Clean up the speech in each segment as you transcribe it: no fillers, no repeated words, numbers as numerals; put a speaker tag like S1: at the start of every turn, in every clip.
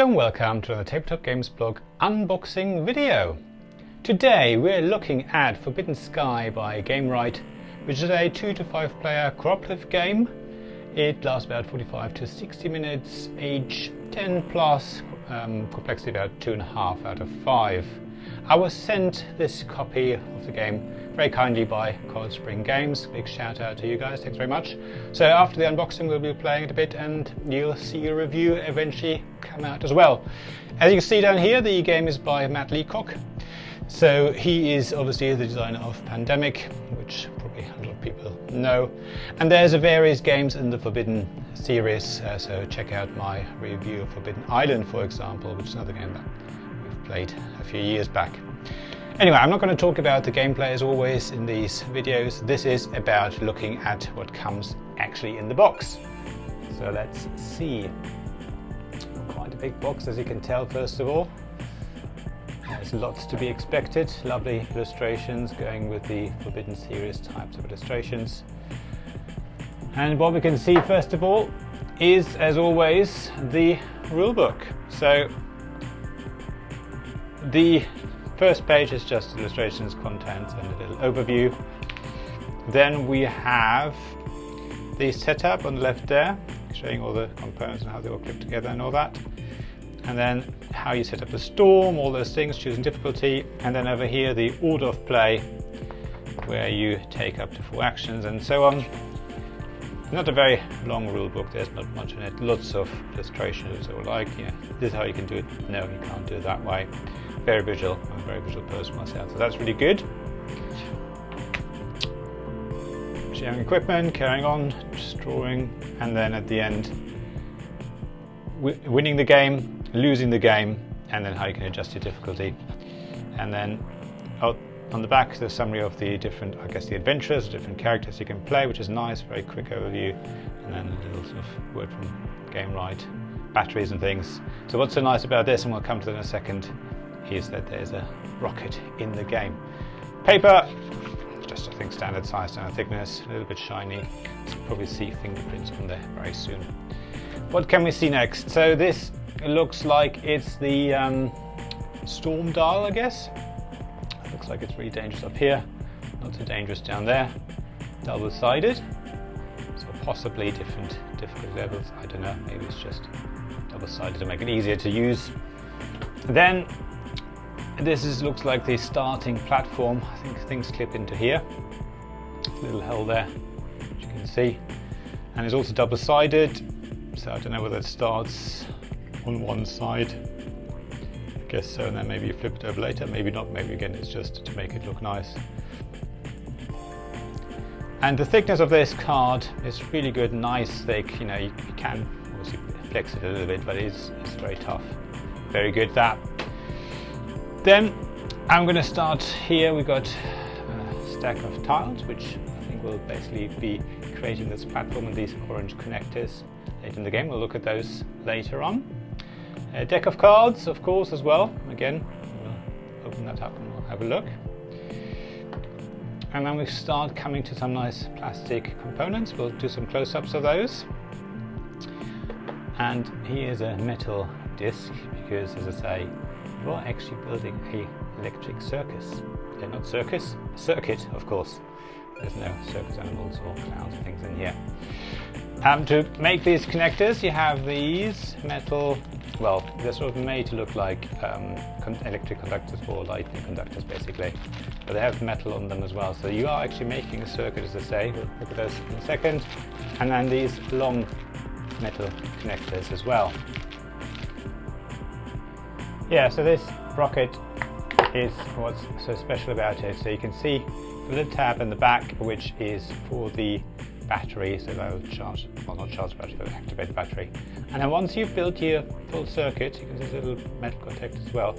S1: Hello and welcome to the Tabletop Games blog unboxing video. Today we're looking at Forbidden Sky by Gamewright, which is a 2 to 5 player cooperative game. It lasts about 45 to 60 minutes, age 10 plus, complexity about 2.5 out of 5. I was sent this copy of the game very kindly by Coiledspring Games. Big shout out to you guys, thanks very much. So after the unboxing we'll be playing it a bit and you'll see a review eventually come out as well. As you can see down here, the game is by Matt Leacock. So he is obviously the designer of Pandemic, which probably a lot of people know. And there's various games in the Forbidden series, so check out my review of Forbidden Island, for example, which is another game that we've played a few years back. Anyway, I'm not going to talk about the gameplay as always in these videos. This is about looking at what comes actually in the box. So let's see. Quite a big box, as you can tell, first of all. There's lots to be expected. Lovely illustrations going with the Forbidden series types of illustrations. And what we can see first of all is, as always, the rulebook. So the first page is just illustrations, contents and a little overview. Then we have the setup on the left there, showing all the components and how they all click together and all that. And then how you set up the storm, all those things, choosing difficulty. And then over here the order of play, where you take up to 4 actions and so on. Not a very long rule book, there's not much in it. Lots of illustrations or like, this is how you can do it. No, you can't do it that way. Very visual. I'm a very visual person myself, so that's really good. Sharing equipment, carrying on, just drawing, and then at the end, winning the game, losing the game, and then how you can adjust your difficulty. And then on the back, the summary of the different, I guess, the adventures, different characters you can play, which is nice, very quick overview. And then a little sort of word from Gamewright, batteries and things. So what's so nice about this, and we'll come to that in a second, is that there's a rocket in the game. Paper, just I think standard size, standard thickness, a little bit shiny. You'll probably see fingerprints on there very soon. What can we see next? So this looks like it's the storm dial, I guess. It looks like it's really dangerous up here, not so dangerous down there. Double-sided, so possibly different difficulty levels. I don't know, maybe it's just double-sided to make it easier to use. Then this looks like the starting platform. I think things clip into here. A little hole there, which you can see. And it's also double-sided, so I don't know whether it starts on one side. I guess so, and then maybe you flip it over later, maybe not, maybe again it's just to make it look nice. And the thickness of this card is really good, nice thick. You know, you can obviously flex it a little bit, but it's very tough. Very good, that. Then I'm going to start here. We've got a stack of tiles, which I think will basically be creating this platform and these orange connectors later in the game. We'll look at those later on. A deck of cards, of course, as well. Again, we'll open that up and we'll have a look. And then we start coming to some nice plastic components. We'll do some close-ups of those. And here's a metal disc, because, as I say, you are actually building a electric circus. Not circus, circuit, of course. There's no circus animals or clowns or things in here. To make these connectors, you have these metal, well, they're sort of made to look like electric conductors or lightning conductors, basically. But they have metal on them as well. So you are actually making a circuit, as I say. We'll look at those in a second. And then these long metal connectors as well. Yeah, so this rocket is what's so special about it. So you can see the little tab in the back, which is for the battery, so that will charge, well, not charge the battery, but activate the battery. And then once you've built your full circuit, you can see this little metal contact as well,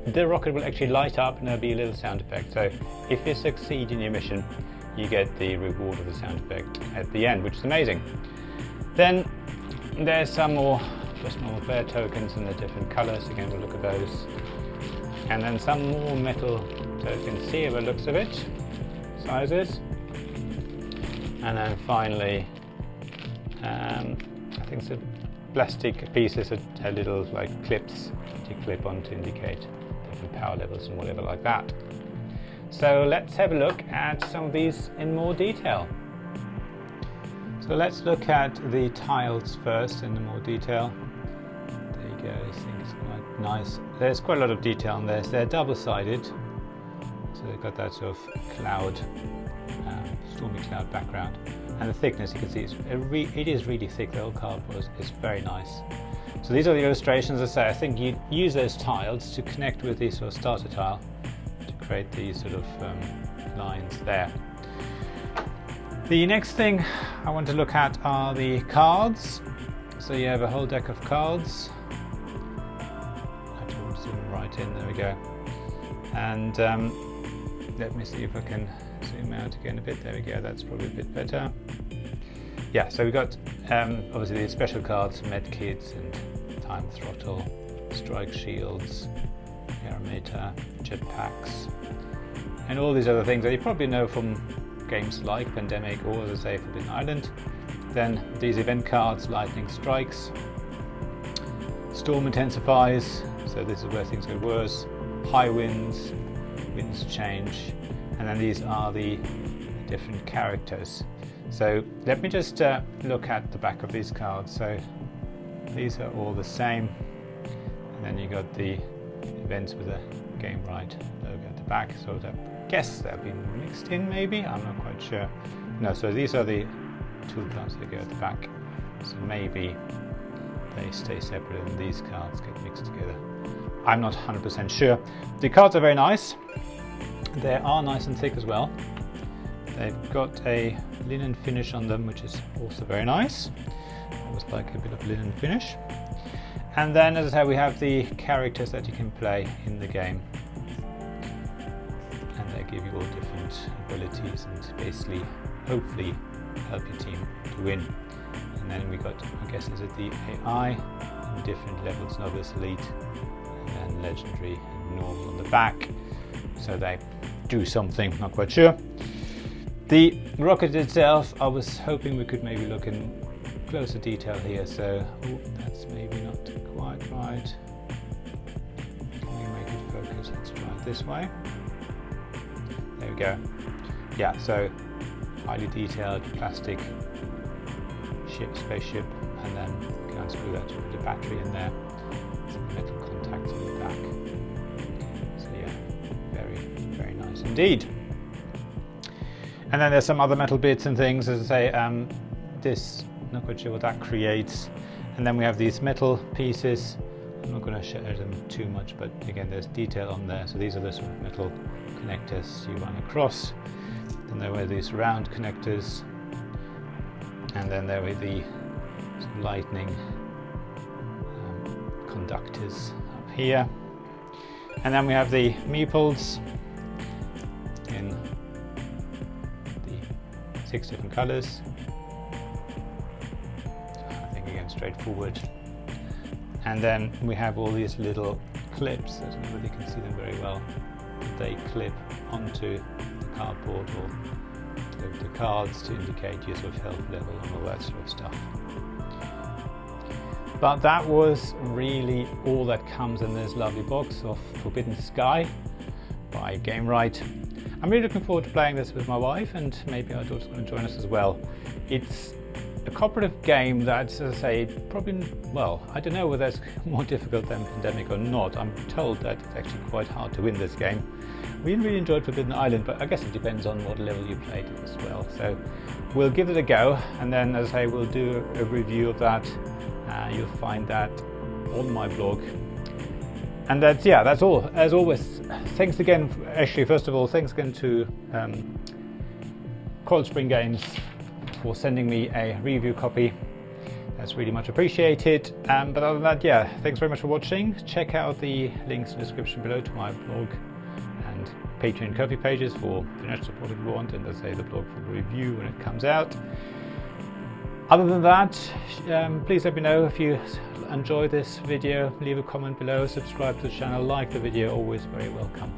S1: the rocket will actually light up and there'll be a little sound effect. So if you succeed in your mission, you get the reward of the sound effect at the end, which is amazing. Then there's some more just normal player tokens in the different colors. Again, we'll look at those. And then some more metal tokens here by the looks of it, sizes. And then finally, I think it's a plastic pieces that have little like clips to clip on to indicate different power levels and whatever like that. So let's have a look at some of these in more detail. So let's look at the tiles first in more detail. There you go, this thing is quite nice. There's quite a lot of detail on this. They're double-sided, so they've got that sort of cloud, stormy cloud background. And the thickness, you can see, it is really thick. The old cardboard is very nice. So these are the illustrations. As I say, I think you use those tiles to connect with the sort of starter tile to create these sort of lines there. The next thing I want to look at are the cards. So you have a whole deck of cards. I have to zoom right in, there we go. And let me see if I can zoom out again a bit. There we go, that's probably a bit better. Yeah, so we've got obviously the special cards, medkits and time throttle, strike shields, parameter, jetpacks, and all these other things that you probably know from games like Pandemic or, as I say, Forbidden Island. Then these event cards, lightning strikes, storm intensifies, so this is where things get worse, high winds, winds change, and then these are the different characters. So let me just look at the back of these cards. So these are all the same, and then you got the events with a Gamewright logo at the back, so I guess they'll be mixed in maybe, I'm not quite sure. No, so these are the tool cards that go at the back, so maybe they stay separate and these cards get mixed together. I'm not 100% sure. The cards are very nice. They are nice and thick as well. They've got a linen finish on them, which is also very nice. Almost like a bit of linen finish. And then, as I said, we have the characters that you can play in the game. And they give you all different abilities and basically, hopefully, help your team to win. And then we got, I guess, is it the AI in different levels, novice, elite, and then legendary and normal on the back. So they do something, not quite sure. The rocket itself, I was hoping we could maybe look in closer detail here. So that's maybe not quite right. Can we make it focus? Let's try it this way. There we go. Yeah, so highly detailed plastic spaceship, and then you can unscrew that to put a battery in there. Some metal contacts on the back. So yeah, very, very nice indeed. And then there's some other metal bits and things, as I say, this, not quite sure what that creates. And then we have these metal pieces. I'm not going to show them too much, but again, there's detail on there. So these are the sort of metal connectors you run across. Then there were these round connectors. And then there were the sort of lightning conductors up here. And then we have the meeples in 6 different colors. I think again straightforward. And then we have all these little clips, I don't know whether you can see them very well. They clip onto the cardboard or the cards to indicate your sort of health level and all that sort of stuff. But that was really all that comes in this lovely box of Forbidden Sky by Gamewright. I'm really looking forward to playing this with my wife, and maybe our daughter's going to join us as well. It's a cooperative game that's, as I say, probably, well, I don't know whether it's more difficult than Pandemic or not. I'm told that it's actually quite hard to win this game. We really enjoyed Forbidden Island, but I guess it depends on what level you played it as well. So we'll give it a go, and then, as I say, we'll do a review of that. You'll find that on my blog. And that's, yeah, that's all. As always, thanks again, actually, first of all, thanks again to Coiledspring Games for sending me a review copy. That's really much appreciated. But other than that, yeah, thanks very much for watching. Check out the links in the description below to my blog and Patreon Ko-fi pages for financial support if you want, and as I say, the blog for the review when it comes out. Other than that, please let me know if you enjoyed this video. Leave a comment below, subscribe to the channel, like the video, always very welcome.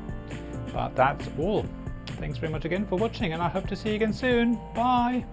S1: But that's all. Thanks very much again for watching, and I hope to see you again soon. Bye!